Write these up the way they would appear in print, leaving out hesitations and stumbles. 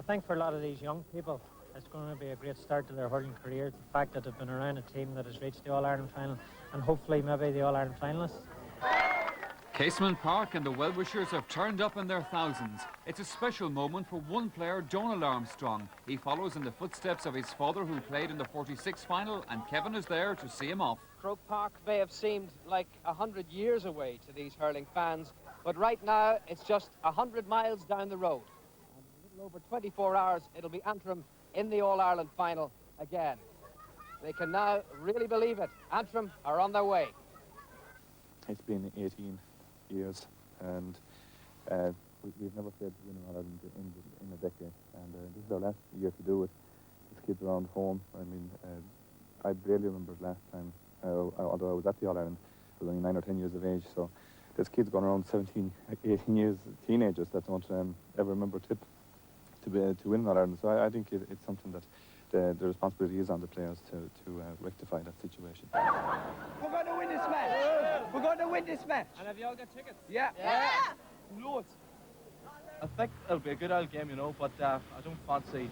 think for a lot of these young people, it's going to be a great start to their hurling career. The fact that they've been around a team that has reached the All-Ireland final and hopefully maybe the All-Ireland finalists. Casement Park and the well-wishers have turned up in their thousands. It's a special moment for one player, Donal Armstrong. He follows in the footsteps of his father, who played in the 46 final, and Kevin is there to see him off. Croke Park may have seemed like 100 years away to these hurling fans, but right now it's just 100 miles down the road. And in a little over 24 hours, it'll be Antrim in the All-Ireland final again. They can now really believe it. Antrim are on their way. It's been 18 years, and we've never failed to win All-Ireland in a decade, and this is our last year to do it. These kids around home, I mean, I barely remember last time, although I was at the All-Ireland, I was only 9 or 10 years of age, so there's kids going around 17, 18 years, teenagers that don't ever remember Tip to win All-Ireland, so I think it's something that the responsibility is on the players to rectify that situation. We're going to win this match. We're going to win this match. And have you all got tickets? Yeah. Loads. I think it'll be a good old game, you know, but I don't fancy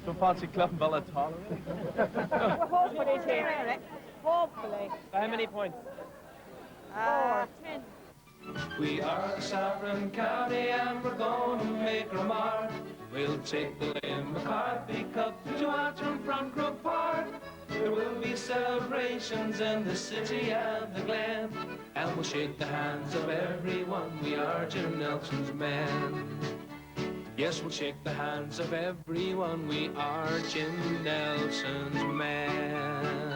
Cliftonville at all. Hopefully, Terry. Hopefully. How many points? 10. We are the Sovereign County and we're going to make our mark. We'll take the Liam McCarthy Cup to Antrim from Croke Park. There will be celebrations in the city and the glen, and we'll shake the hands of everyone. We are Jim Nelson's men. Yes, we'll shake the hands of everyone. We are Jim Nelson's men.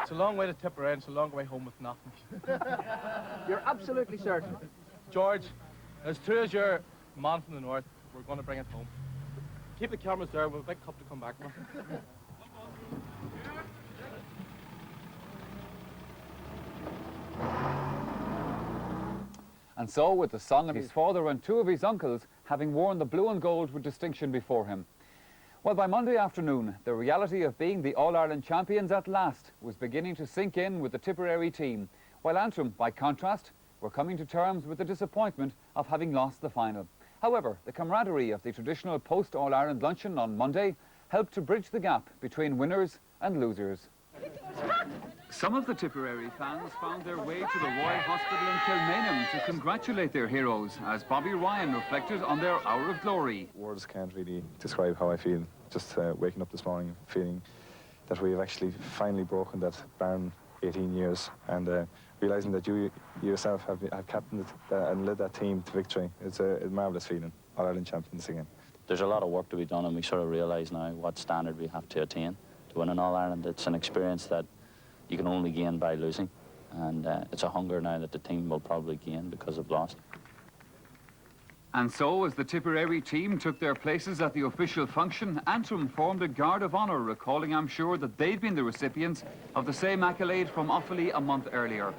It's a long way to Tipperary, and it's a long way home with nothing. You're absolutely certain. George, as true as you're a man from the north, we're going to bring it home. Keep the cameras there, we've a big cup to come back with. And so, with the song of his father and 2 of his uncles having worn the blue and gold with distinction before him. Well, by Monday afternoon, the reality of being the All-Ireland champions at last was beginning to sink in with the Tipperary team, while Antrim, by contrast, were coming to terms with the disappointment of having lost the final. However, the camaraderie of the traditional post-All-Ireland luncheon on Monday helped to bridge the gap between winners and losers. Some of the Tipperary fans found their way to the Royal Hospital in Kilmainham to congratulate their heroes, as Bobby Ryan reflected on their hour of glory. Words can't really describe how I feel. Just waking up this morning feeling that we have actually finally broken that barren 18 years, and realising that you yourself have captained it and led that team to victory. It's a marvellous feeling. All-Ireland champions again. There's a lot of work to be done, and we sort of realise now what standard we have to attain to win an All-Ireland. It's an experience that you can only gain by losing, and it's a hunger now that the team will probably gain because of lost. And so, as the Tipperary team took their places at the official function, Antrim formed a guard of honour, recalling, I'm sure, that they'd been the recipients of the same accolade from Offaly a month earlier.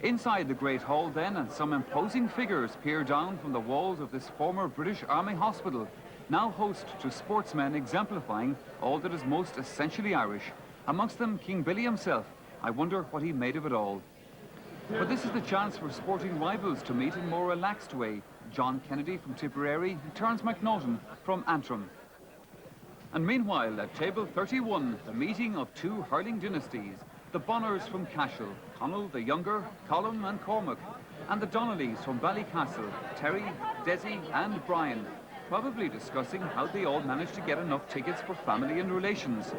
Inside the Great Hall then, and some imposing figures peer down from the walls of this former British Army hospital, now host to sportsmen exemplifying all that is most essentially Irish. Amongst them, King Billy himself. I wonder what he made of it all. But this is the chance for sporting rivals to meet in a more relaxed way. John Kennedy from Tipperary and Terence McNaughton from Antrim. And meanwhile, at table 31, the meeting of 2 hurling dynasties, the Bonners from Cashel, Connell the younger, Colin and Cormac, and the Donnellys from Ballycastle, Terry, Desi and Brian, probably discussing how they all managed to get enough tickets for family and relations.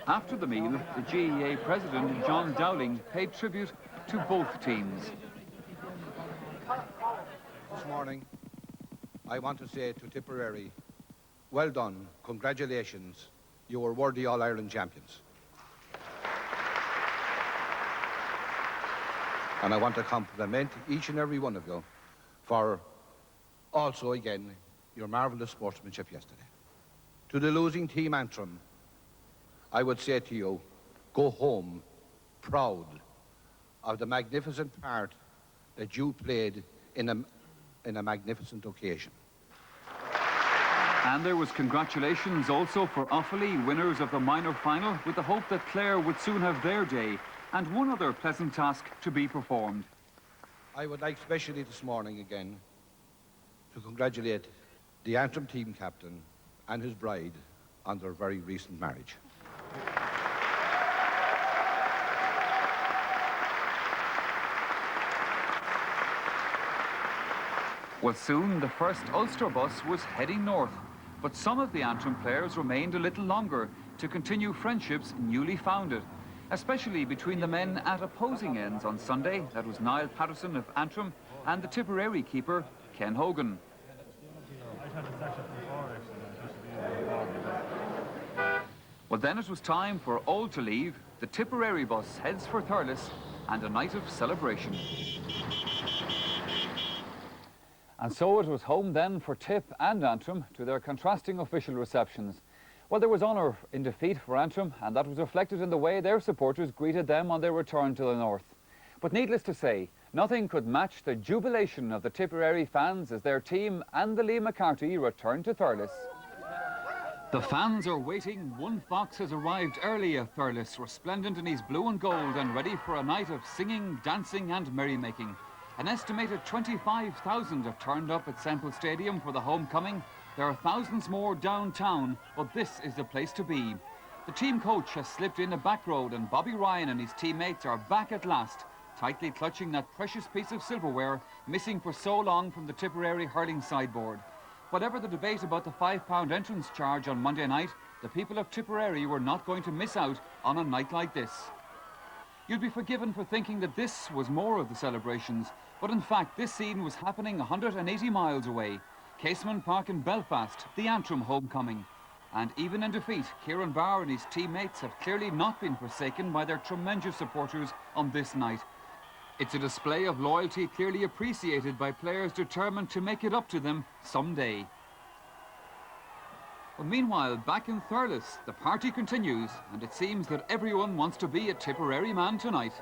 After the meal, the GEA president, John Dowling, paid tribute to both teams. This morning, I want to say to Tipperary, well done, congratulations, you were worthy All-Ireland champions. And I want to compliment each and every one of you for also, again, your marvellous sportsmanship yesterday. To the losing team Antrim, I would say to you, go home proud of the magnificent part that you played in a magnificent occasion. And there was congratulations also for Offaly, winners of the minor final, with the hope that Clare would soon have their day, and one other pleasant task to be performed. I would like especially this morning again to congratulate the Antrim team captain and his bride on their very recent marriage. Well, soon the first Ulster bus was heading north, but some of the Antrim players remained a little longer to continue friendships newly founded, especially between the men at opposing ends on Sunday. That was Niall Patterson of Antrim and the Tipperary keeper, Ken Hogan. Well, then it was time for all to leave. The Tipperary bus heads for Thurles and a night of celebration. And so it was home then for Tip and Antrim to their contrasting official receptions. Well, there was honour in defeat for Antrim, and that was reflected in the way their supporters greeted them on their return to the north. But needless to say, nothing could match the jubilation of the Tipperary fans as their team and the Liam McCarthy returned to Thurles. The fans are waiting. One fox has arrived early at Thurles, resplendent in his blue and gold and ready for a night of singing, dancing and merrymaking. An estimated 25,000 have turned up at Semple Stadium for the homecoming. There are thousands more downtown, but this is the place to be. The team coach has slipped in a back road and Bobby Ryan and his teammates are back at last, tightly clutching that precious piece of silverware missing for so long from the Tipperary hurling sideboard. Whatever the debate about the £5 entrance charge on Monday night, the people of Tipperary were not going to miss out on a night like this. You'd be forgiven for thinking that this was more of the celebrations, but in fact this scene was happening 180 miles away. Casement Park in Belfast, the Antrim homecoming. And even in defeat, Kieran Barr and his teammates have clearly not been forsaken by their tremendous supporters on this night. It's a display of loyalty clearly appreciated by players determined to make it up to them someday. Well, meanwhile, back in Thurles, the party continues, and it seems that everyone wants to be a Tipperary man tonight.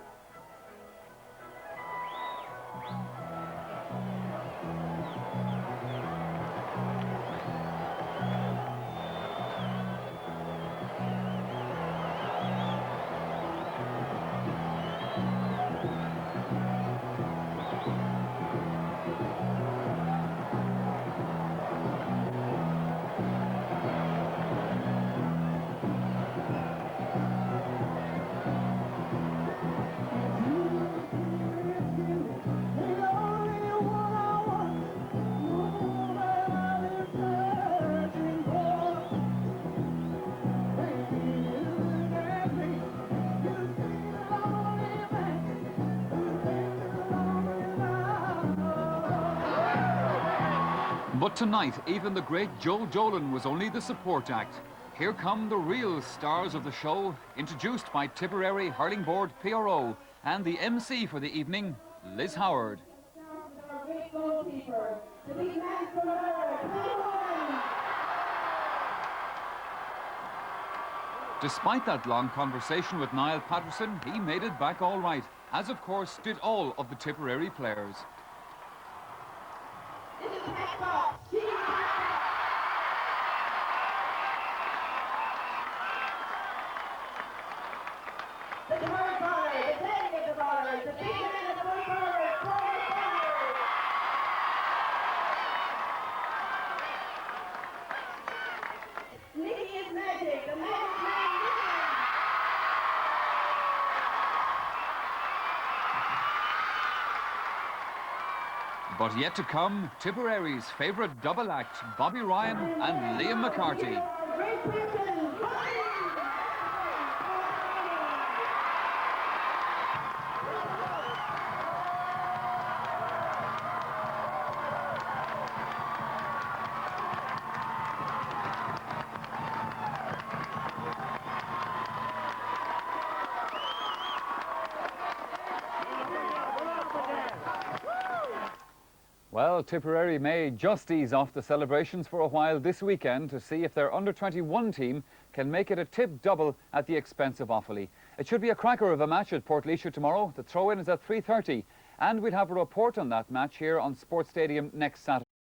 But tonight, even the great Joe Dolan was only the support act. Here come the real stars of the show, introduced by Tipperary Hurling Board PRO and the MC for the evening, Liz Howard. Despite that long conversation with Niall Patterson, he made it back all right, as of course did all of the Tipperary players. But yet to come, Tipperary's favourite double act, Bobby Ryan and Liam McCarthy. Well, Tipperary may just ease off the celebrations for a while this weekend to see if their under-21 team can make it a tip double at the expense of Offaly. It should be a cracker of a match at Portlaoise tomorrow. The throw-in is at 3:30, and we'll have a report on that match here on Sports Stadium next Saturday.